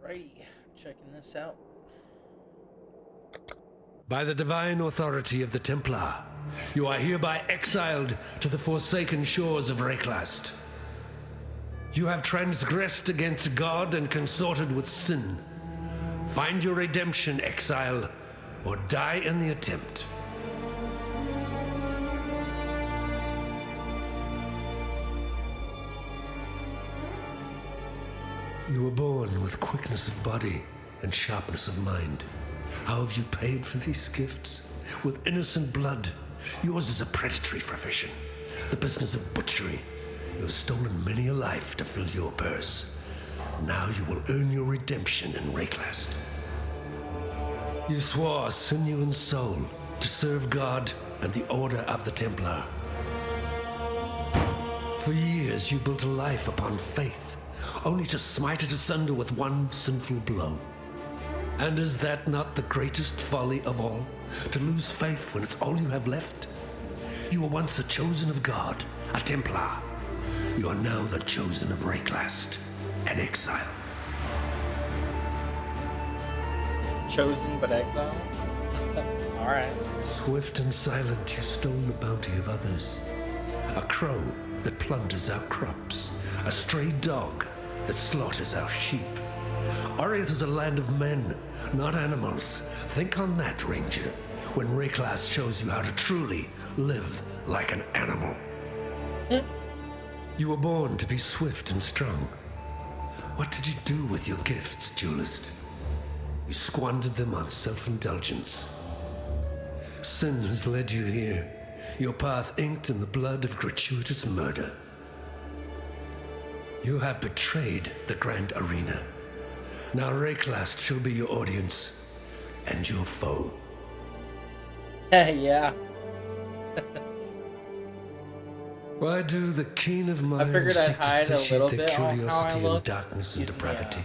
Alrighty, checking this out. By the divine authority of the Templar, you are hereby exiled to the forsaken shores of Reklast. You have transgressed against God and consorted with sin. Find your redemption, exile, or die in the attempt. You were born with quickness of body and sharpness of mind. How have you paid for these gifts? With innocent blood. Yours is a predatory profession, the business of butchery. You have stolen many a life to fill your purse. Now you will earn your redemption in Reklast. You swore sinew and soul to serve God and the Order of the Templar. For years you built a life upon faith, only to smite it asunder with one sinful blow. And is that not the greatest folly of all? To lose faith when it's all you have left? You were once the chosen of God, a Templar. You are now the chosen of Reklast, an exile. Chosen but exiled? Alright. Swift and silent, you stole the bounty of others. A crow that plunders our crops. A stray dog that slaughters our sheep. Ariath is a land of men, not animals. Think on that, Ranger, when Reklast shows you how to truly live like an animal. You were born to be swift and strong. What did you do with your gifts, duelist? You squandered them on self-indulgence. Sin has led you here, your path inked in the blood of gratuitous murder. You have betrayed the grand arena. Now Reklast shall be your audience and your foe. Yeah. Why do the keen of mind figured I'd seek to hide a little satiate their bit on how I curiosity in look. darkness and Excuse me, depravity?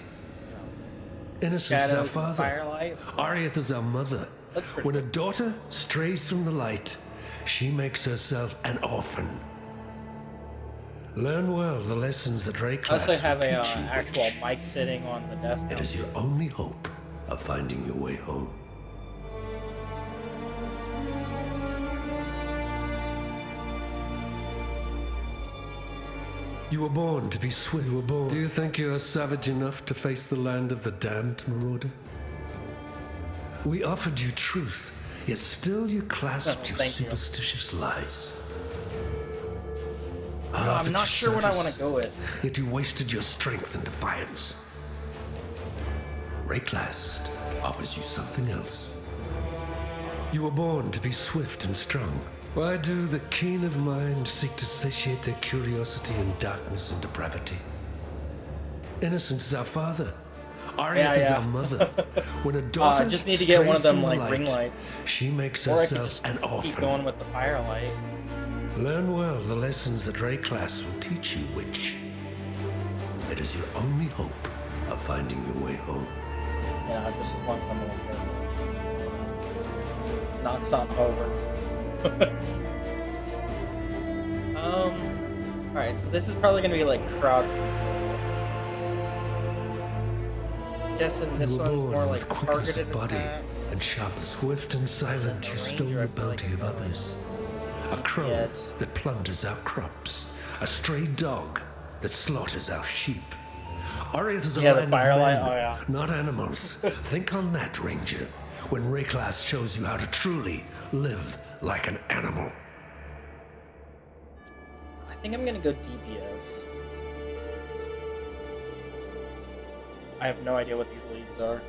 Innocence is our Shadows and father. firelight. Ariath is our mother. That's pretty When a good. daughter strays from the light, she makes herself an orphan. Learn well the lessons that I Reklast also have will a teach you, actual witch. mic sitting on the desk. It is your only hope of finding your way home. You were born to be swift. You were born. Do you think you are savage enough to face the land of the damned, Marauder? We offered you truth, yet still you clasped your thank you. superstitious lies. I'm not sure what I want to go with. Yet you wasted your strength in defiance. Reklast offers you something else. You were born to be swift and strong. Why do the keen of mind seek to satiate their curiosity in darkness and depravity? Innocence is our father. Ariath is yeah. our mother. When a daughter I just need to get one of strays them from the like ring lights, she makes or I could herself just an keep orphan. going with the firelight. Learn well the lessons that Reklast will teach you, witch. It is your only hope of finding your way home. Yeah, I just want them to knock something over. Alright, so this is probably gonna be like crowd control. I'm guessing this You were one's born more with like quickness targeted of body attacks. and sharp, swift and silent. You Ranger, stole I the feel like bounty of I'm others. A crow Yes. that plunders our crops. A stray dog that slaughters our sheep. Ariath is a Yeah, the land of firelight, men, oh yeah. not animals. Think on that, Ranger, when Reklast shows you how to truly live like an animal. I think I'm gonna go DPS. I have no idea what these leagues are.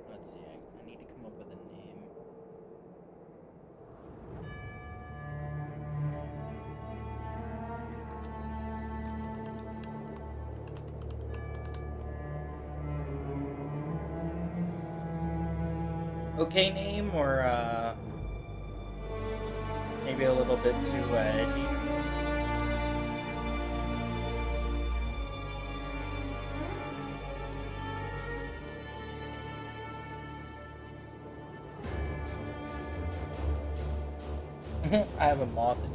Let's see, I need to come up with a name. Okay name, or maybe a little bit too edgy. I have a moth in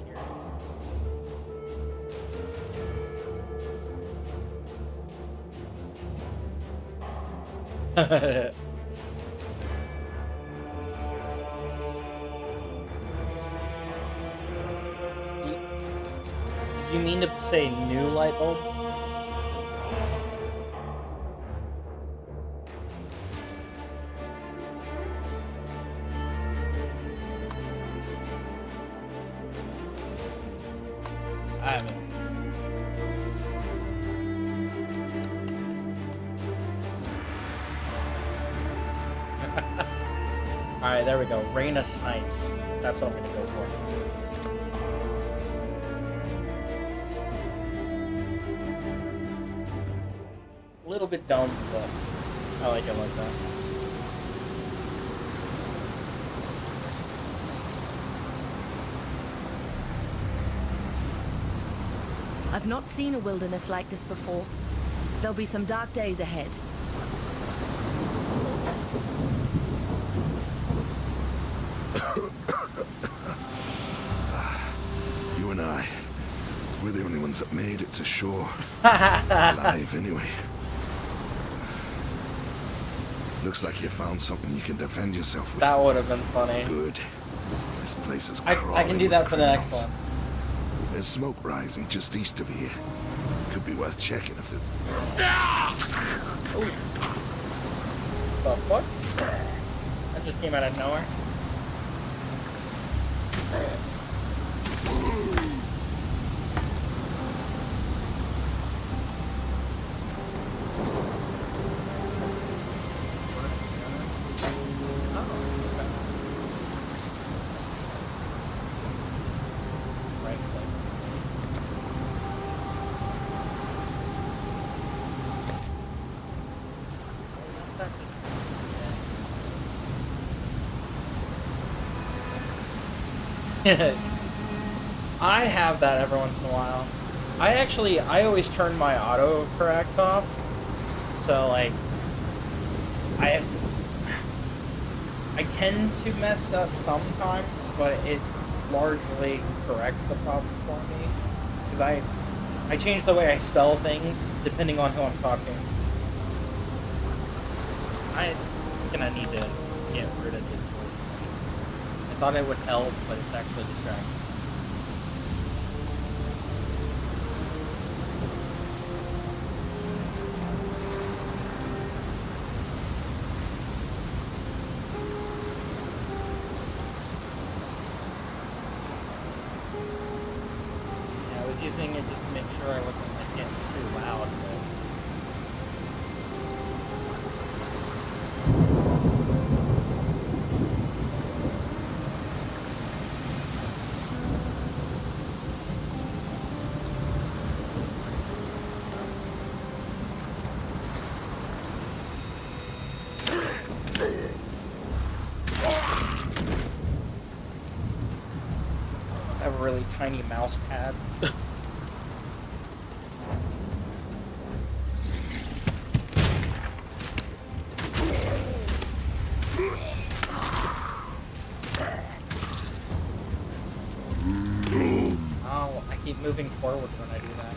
here. You mean to say new light bulb? I haven't. Alright, there we go. Rain of Snipes. That's what I'm gonna go for. A little bit dumb, but I like it like that. I've not seen a wilderness like this before. There'll be some dark days ahead. You and I, we're the only ones that made it to shore. Alive, anyway. Looks like you found something you can defend yourself with. That would have been funny. Good. This place is I can do that for the next one. There's smoke rising just east of here. Could be worth checking if there's... The fuck? That just came out of nowhere. I have that every once in a while. I always turn my autocorrect off. So like I tend to mess up sometimes, but it largely corrects the problem for me. Because I change the way I spell things depending on who I'm talking. I'm gonna need to get rid of this voice. I thought it would help, but it's actually distracting. Yeah, I was using it just to make sure I wasn't like getting too loud. I have a really tiny mouse pad. Oh, I keep moving forward when I do that.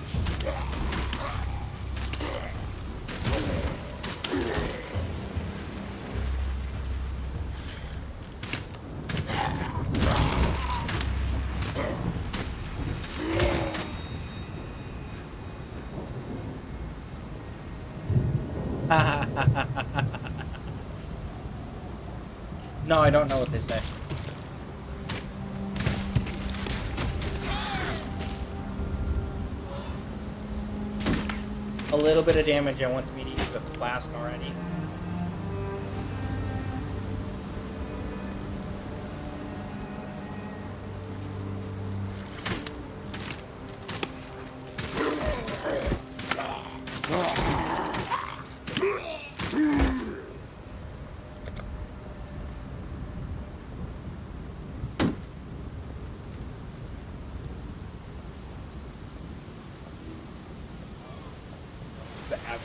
No, I don't know what they say. A little bit of damage and wants me to use a blast already.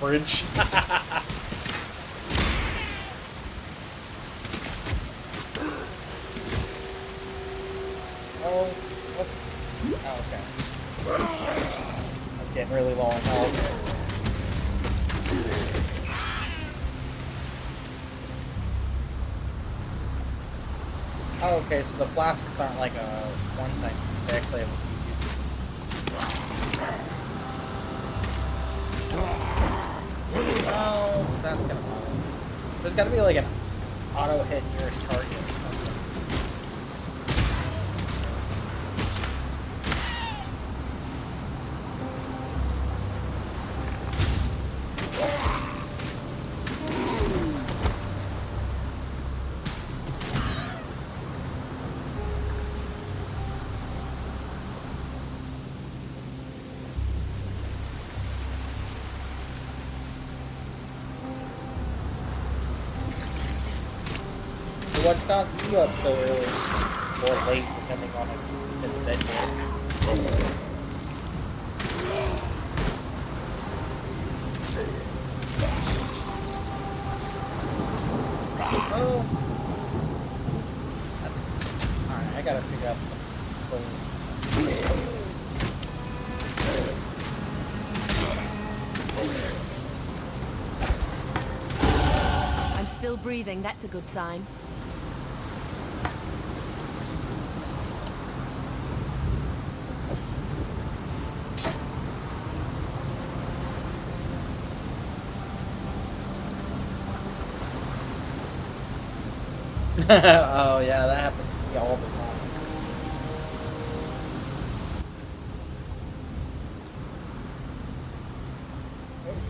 Average. Oh, what? Oh, okay. I'm getting really low on health. Oh, okay, so the flasks aren't like a one thing. They actually have a few uses. Oh, that's gonna bother me. There's gotta be like an auto hit nearest target or something. So what's got you up so early or late, depending on if you've been to bed yet? Oh. Alright, I gotta figure out something. I'm still breathing, that's a good sign. Oh yeah, that happens to me all the time.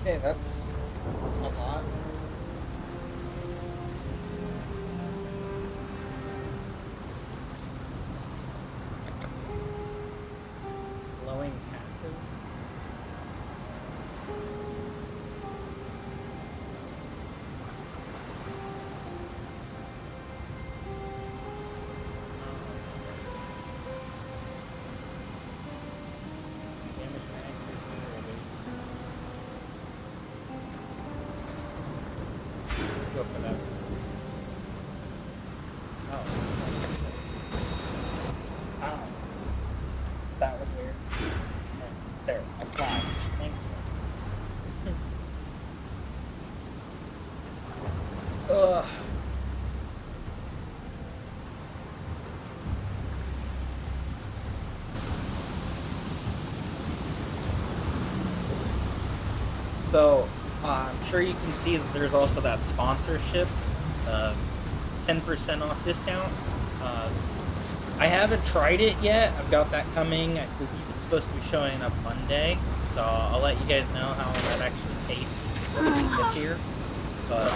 Okay, that's a lot. Glowing passive. Damage and accuracy rating. Go for that. Oh. Ow. That was weird. There, apply. Thank you. Ugh. So, I'm sure you can see that there's also that sponsorship, 10% off discount. Uh, I haven't tried it yet. I've got that coming. I believe it's supposed to be showing up Monday, so I'll let you guys know how that actually tastes when it gets here. But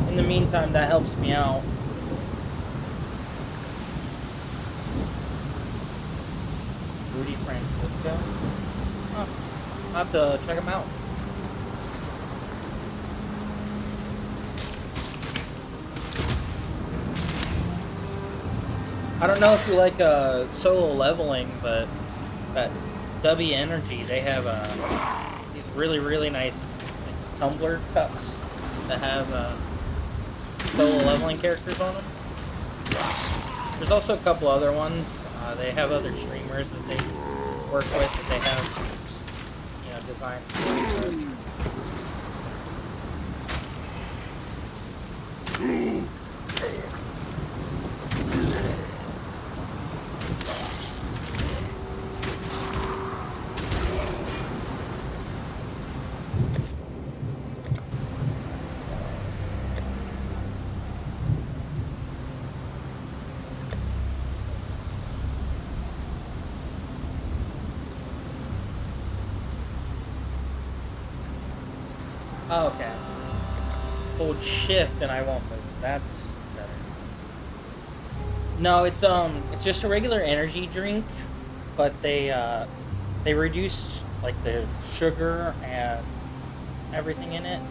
in the meantime, that helps me out. Rudy Francisco. Huh. I'll have to check them out. I don't know if you like solo leveling, but at W Energy they have these really nice like, tumbler cups that have solo leveling characters on them. There's also a couple other ones. They have other streamers that they work with that they have, designed. Oh, okay. Hold shift and I won't move. That's better. No, it's just a regular energy drink, but they reduced like the sugar and everything in it.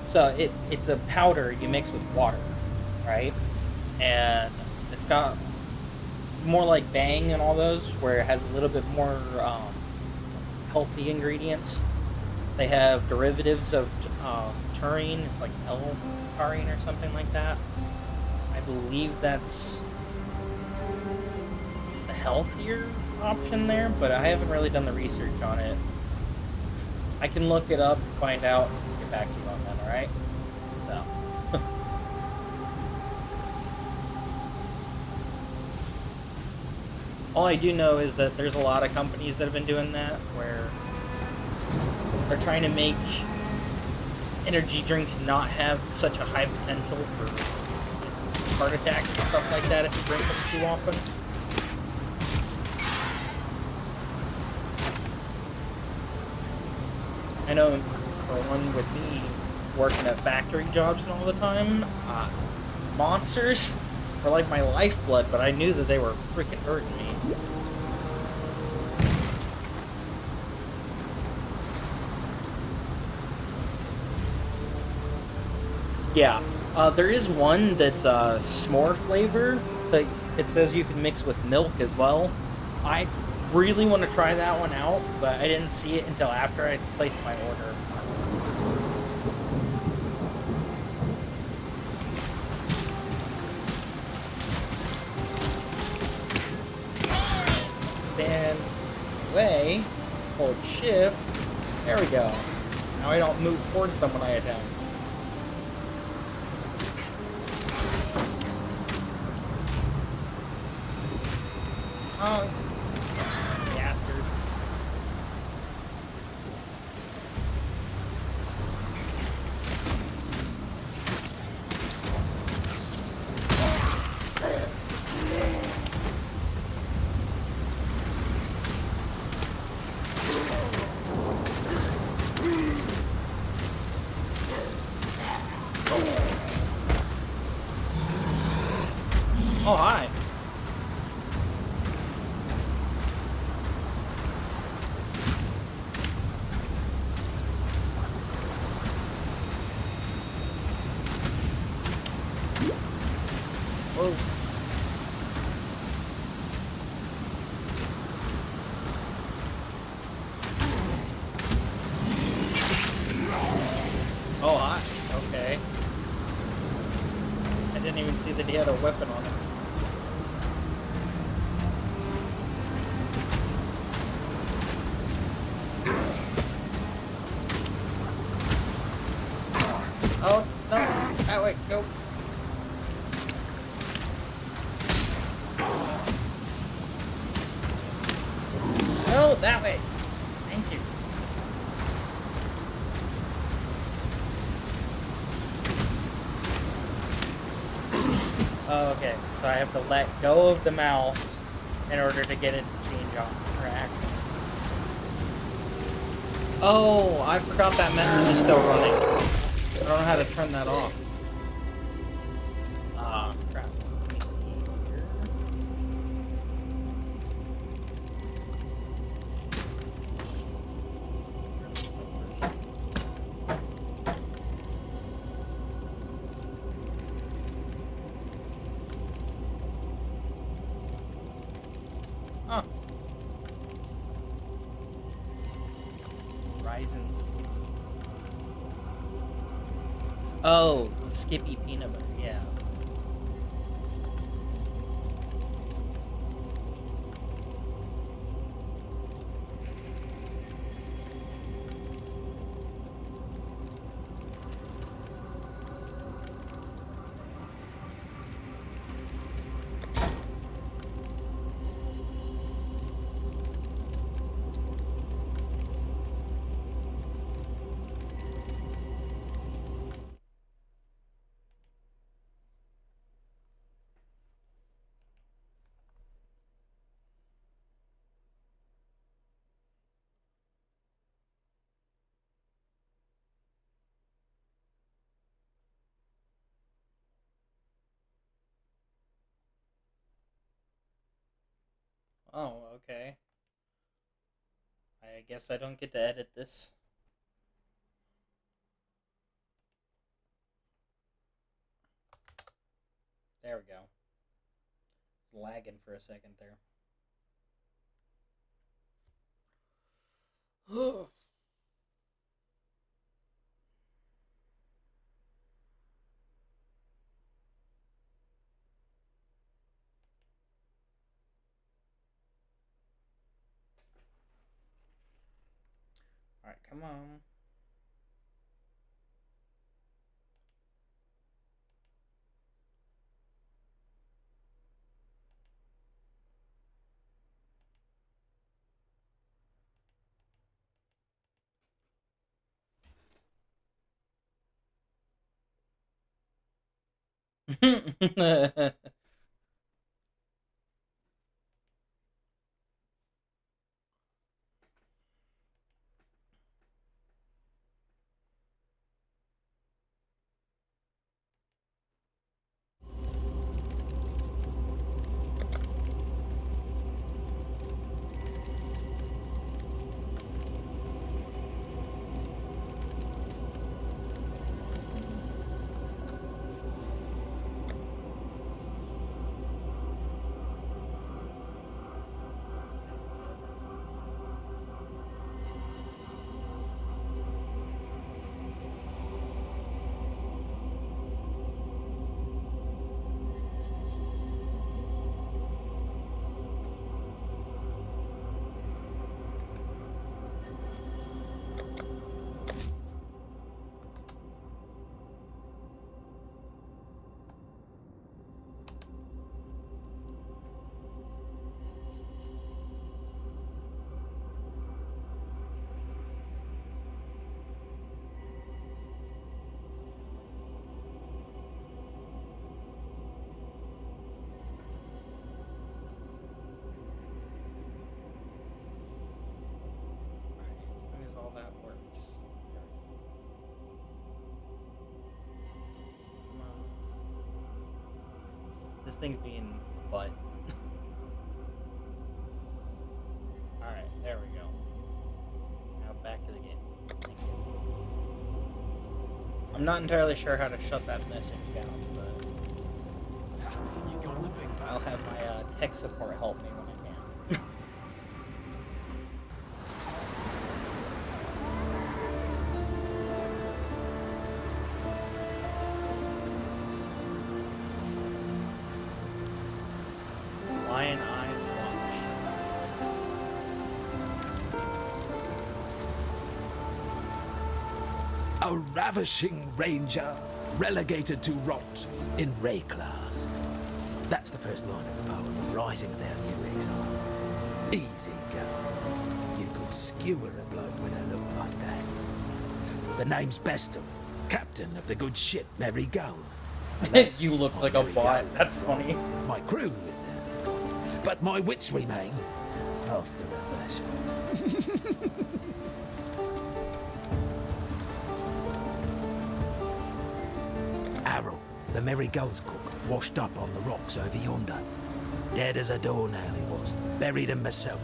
So it's a powder you mix with water, right? And it's got more like Bang and all those, where it has a little bit more healthy ingredients. They have derivatives of taurine. It's like L-taurine or something like that. I believe that's the healthier option there, but I haven't really done the research on it. I can look it up, find out, and get back to you on that, alright? So. All I do know is that there's a lot of companies that have been doing that, where they're trying to make energy drinks not have such a high potential for heart attacks and stuff like that if you drink them too often. I know, for one, with me working at factory jobs and all the time, monsters were like my lifeblood, but I knew that they were freaking hurting me. Yeah, there is one that's s'more flavor that it says you can mix with milk as well. I really want to try that one out, but I didn't see it until after I placed my order. Stand away, hold shift, there we go. Now I don't move towards them when I attack. Oh, bastard. Oh, hi. Whoa. Oh, hi. Okay. I didn't even see that he had a weapon on him. Oh, no. That way. Go. No, that way. Thank you. Oh, okay. So I have to let go of the mouse in order to get it to change on for action. Oh, I forgot that message is still running. I don't know how to turn that off. Ah, crap. Let me see here. Huh. Ryzen Skippy. Oh, Skippy peanut butter, yeah. Oh, okay. I guess I don't get to edit this. There we go. It's lagging for a second there. Come on. As long as all that works. Come on. This thing's being a butt. Alright, there we go. Now back to the game. Thank you. I'm not entirely sure how to shut that message down, but I'll have my tech support help me when I can. Lion Eyes Watch. A ravishing ranger, relegated to rot in Ray class. That's the first line of the poem, writing about you, exile. Easy go. You could skewer a bloke with a look like that. The name's Bestel, captain of the good ship Mary Gull. You look like a bot. That's funny. My crew is but my wits remain after a fashion. Arrow, the Mary Gull's cook, washed up on the rocks over yonder. Dead as a doornail he was, buried him myself.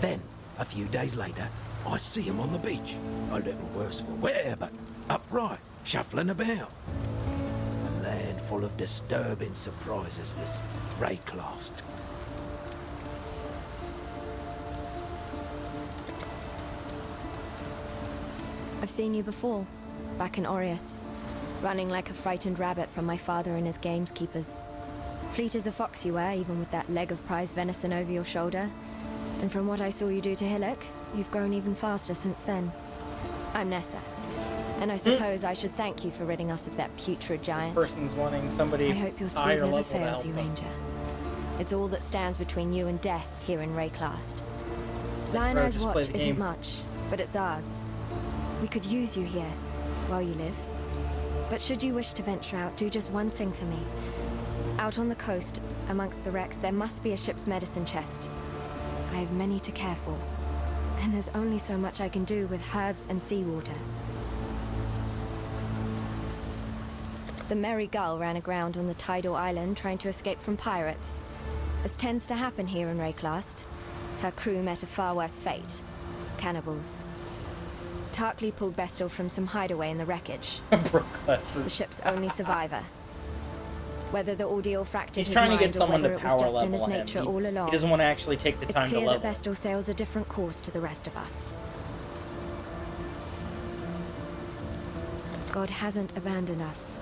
Then, a few days later, I see him on the beach. A little worse for wear, but upright, shuffling about. A land full of disturbing surprises, this Rayclast. I've seen you before, back in Oriath, running like a frightened rabbit from my father and his gameskeepers. Fleet as a fox you were, even with that leg of prize venison over your shoulder. And from what I saw you do to Hillock, you've grown even faster since then. I'm Nessa, and I suppose I should thank you for ridding us of that putrid giant. This person's wanting somebody I hope your higher spirit never level to fails help you, them. Ranger. It's all that stands between you and death here in Rayclast. Lion Bro, Eye's just play watch the game. isn't much, but it's ours. We could use you here, while you live. But should you wish to venture out, do just one thing for me. Out on the coast, amongst the wrecks, there must be a ship's medicine chest. I have many to care for, and there's only so much I can do with herbs and seawater. The Merry Gull ran aground on the tidal island trying to escape from pirates. As tends to happen here in Rayclast, her crew met a far worse fate. Cannibals. Tarkley pulled Bestel from some hideaway in the wreckage. Bro, The ship's only survivor. Whether the ordeal fractured He's his trying to mind get or someone whether to it was power just in level his him. nature He, all along. he doesn't want to actually take the It's time to clear level. that Bestel sails a different course to the rest of us. God hasn't abandoned us.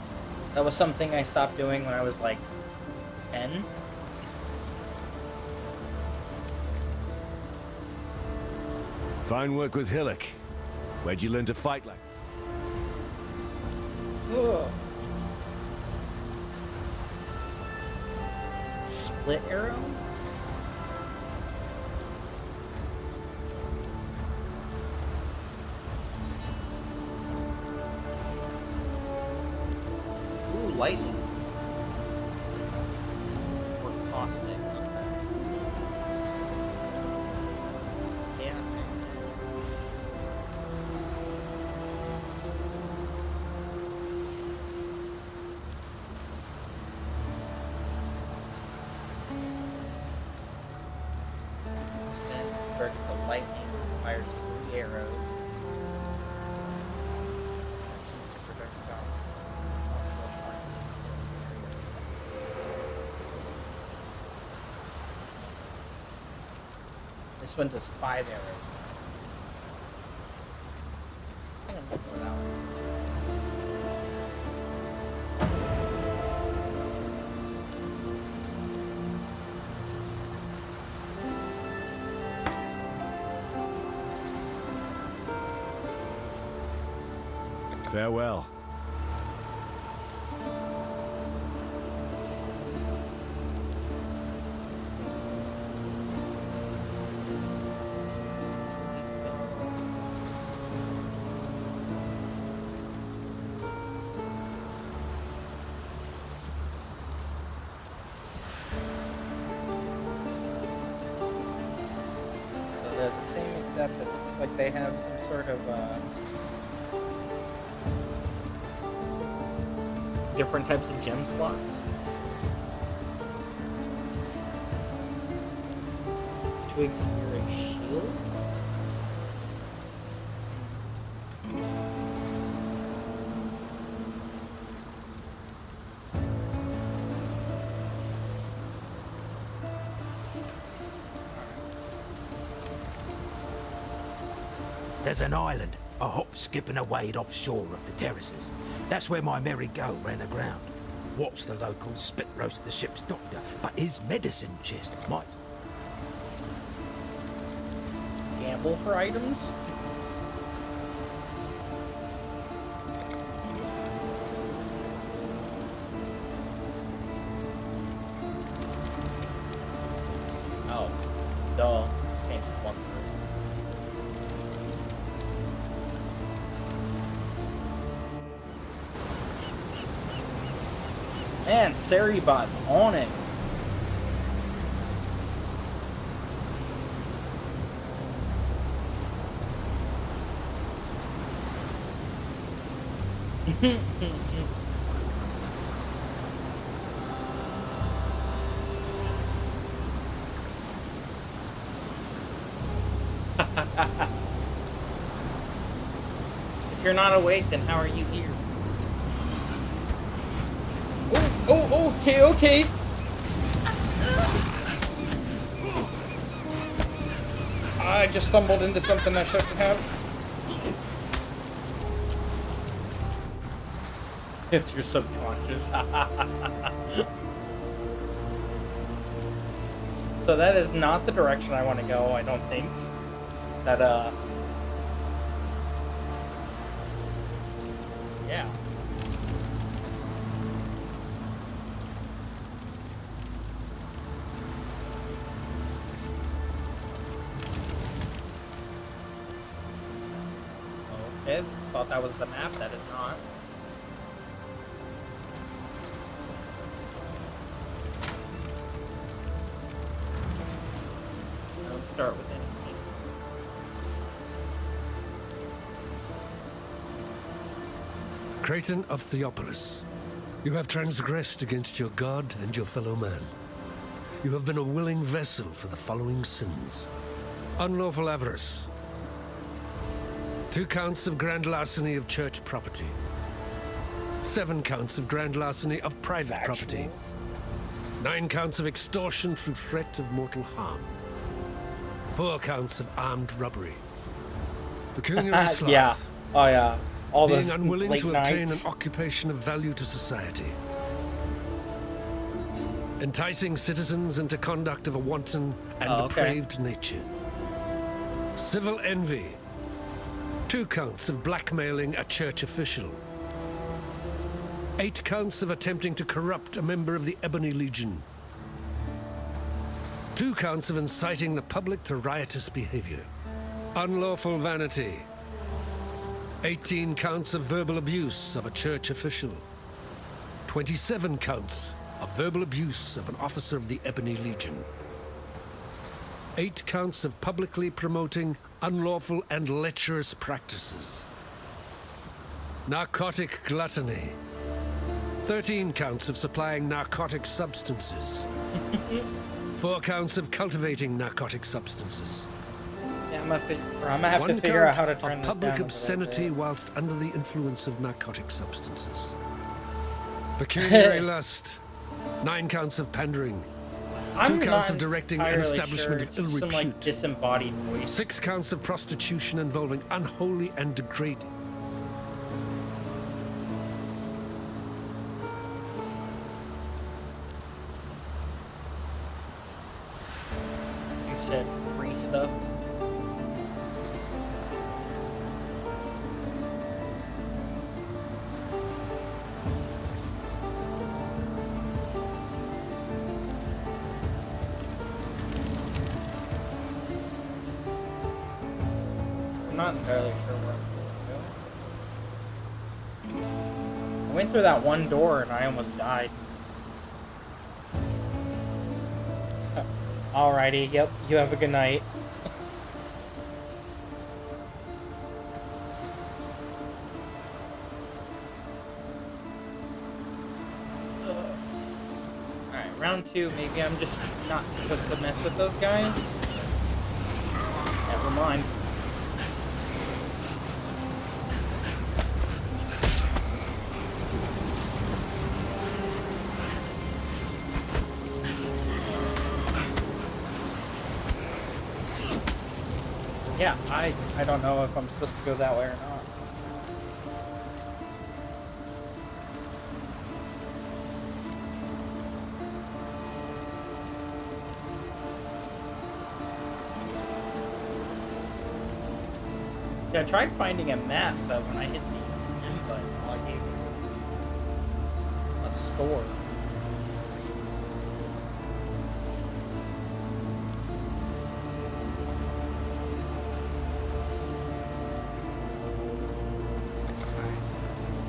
That was something I stopped doing when I was like 10. Fine work with Hillock. Where'd you learn to fight like? Ugh. Split arrow? Ooh, lightning. Or caustic. Okay. Yeah. Vertical lightning fires 3 arrows. Choose to protect yourself. This one does 5 arrows. I'm gonna go for that one. Farewell. So they're the same, except it looks like they have some sort of different types of gem slots. Twig spear and shield. There's an island, a hop, skip and a wade offshore of the terraces. That's where my merry go ran aground. Watched the locals spit roast the ship's doctor, but his medicine chest might... Gamble for items. Oh, duh. Can't just one through. Man, Saribot's on it. If you're not awake, then how are you here? Oh, okay. I just stumbled into something I shouldn't have. It's your subconscious. So that is not the direction I want to go, I don't think. That, yeah. Okay, thought that was the map, that is not. Let's start with anything. Creighton of Theopolis, you have transgressed against your god and your fellow man. You have been a willing vessel for the following sins. Unlawful avarice. 2 counts of grand larceny of church property. 7 counts of grand larceny of private property. 9 counts of extortion through threat of mortal harm. 4 counts of armed robbery. Pecuniary sloth. Yeah. Oh yeah. All Being those unwilling late to obtain nights. an occupation of value to society. Enticing citizens into conduct of a wanton and Oh, okay. depraved nature. Civil envy. 2 counts of blackmailing a church official. 8 counts of attempting to corrupt a member of the Ebony Legion. 2 counts of inciting the public to riotous behavior. Unlawful vanity. 18 counts of verbal abuse of a church official. 27 counts of verbal abuse of an officer of the Ebony Legion. 8 counts of publicly promoting unlawful and lecherous practices. Narcotic gluttony. 13 counts of supplying narcotic substances. 4 counts of cultivating narcotic substances. Yeah, I'm gonna have to 1 figure out count how to of turn this public down. obscenity whilst under the influence of narcotic substances. Pecuniary lust. 9 counts of pandering. 2 counts of directing an establishment of ill Some repute. like disembodied voice. 6 counts of prostitution involving unholy and degrading. You said free stuff. I'm not entirely sure where I'm supposed to go. I went through that one door and I almost died. Alrighty, yep, you have a good night. Alright, round 2, maybe I'm just not supposed to mess with those guys. Never mind. Yeah, I don't know if I'm supposed to go that way or not. Yeah, I tried finding a map, but when I hit the M button, all I gave was a store.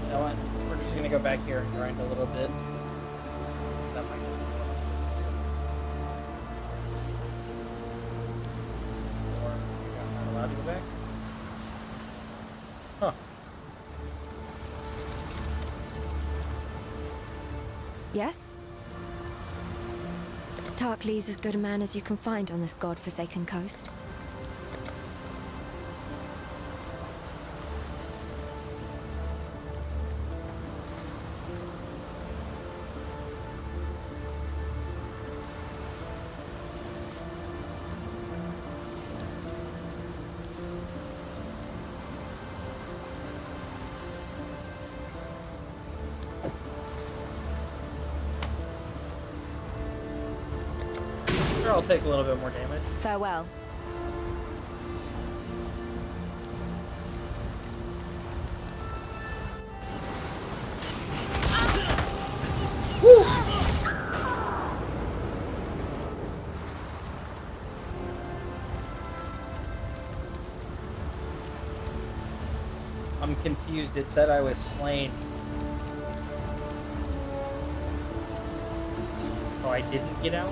You know what? We're just gonna go back here and grind a little bit. That might just be what I'm supposed to do. Or I'm not allowed to go back? Huh. Yes? Tarklee's as good a man as you can find on this god-forsaken coast. Sure, I'll take a little bit more damage. Farewell. I'm confused. It said I was slain. So I didn't get out?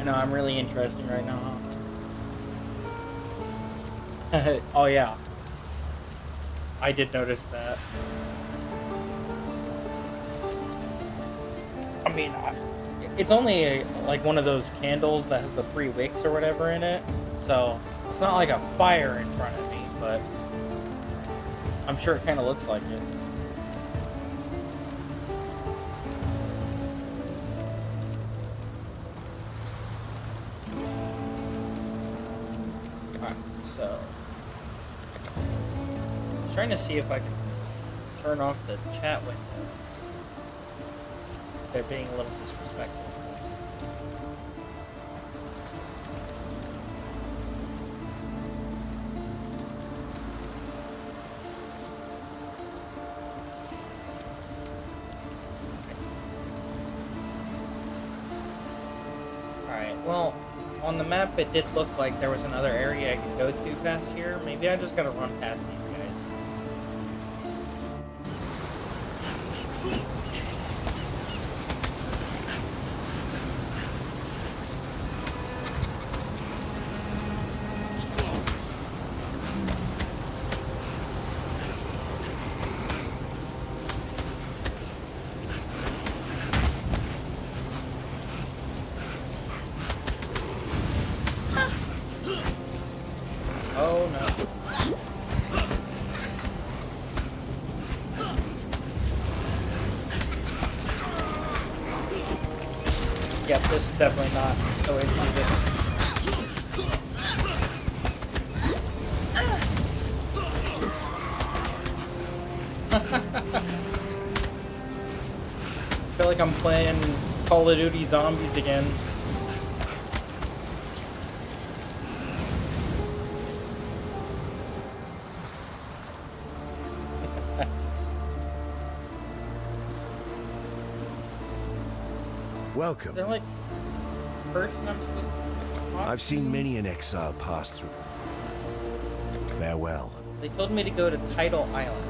know, I'm really interesting right now, huh? Oh yeah, I did notice that. I mean, it's only like one of those candles that has the 3 wicks or whatever in it, so it's not like a fire in front of me, but I'm sure it kind of looks like it. Alright, so trying to see if I can turn off the chat windows. They're being a little disrespectful. Alright, well, on the map it did look like there was another area I could go to past here. Maybe I just gotta run past these guys. Oh no. Yep, this is definitely not the way to do this. I feel like I'm playing Call of Duty Zombies again. Welcome. Is there like a person I'm supposed to talk I've seen many an exile pass through. Farewell. to? They told me to go to Tidal Island.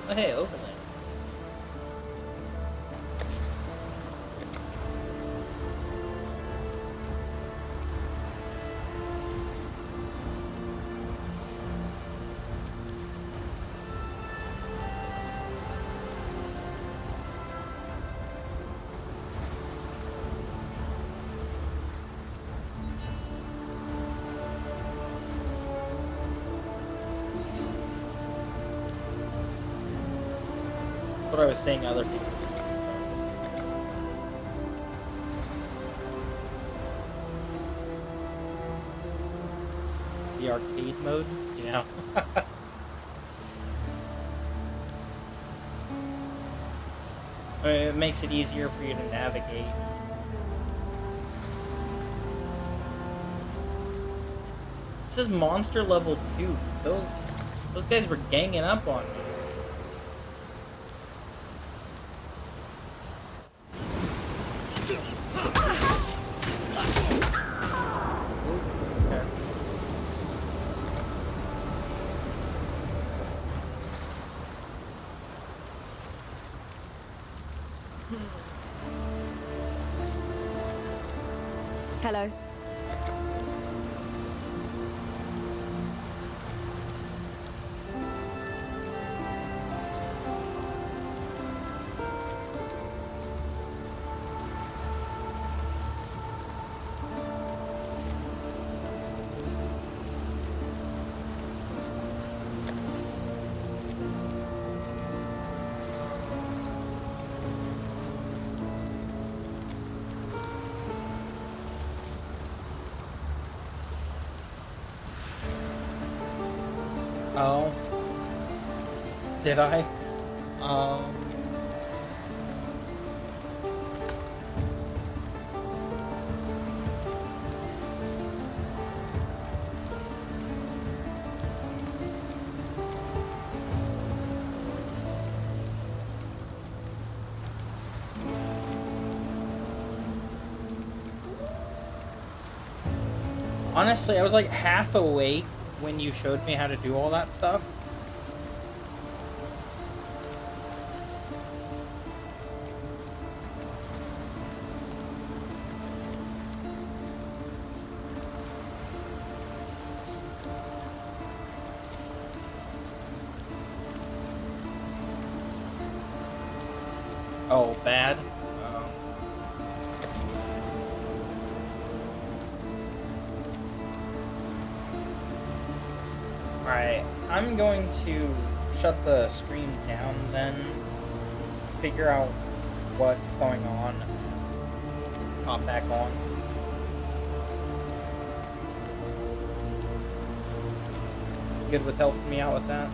Oh, hey, Overland. What I was saying other people. The arcade mode, yeah. I mean, it makes it easier for you to navigate. It says monster level 2. Those guys were ganging up on me. Hello. Oh. Did I? Honestly, I was like half awake when you showed me how to do all that stuff. Oh, bad. Alright, I'm going to shut the stream down then, figure out what's going on, and hop back on. Good with helping me out with that?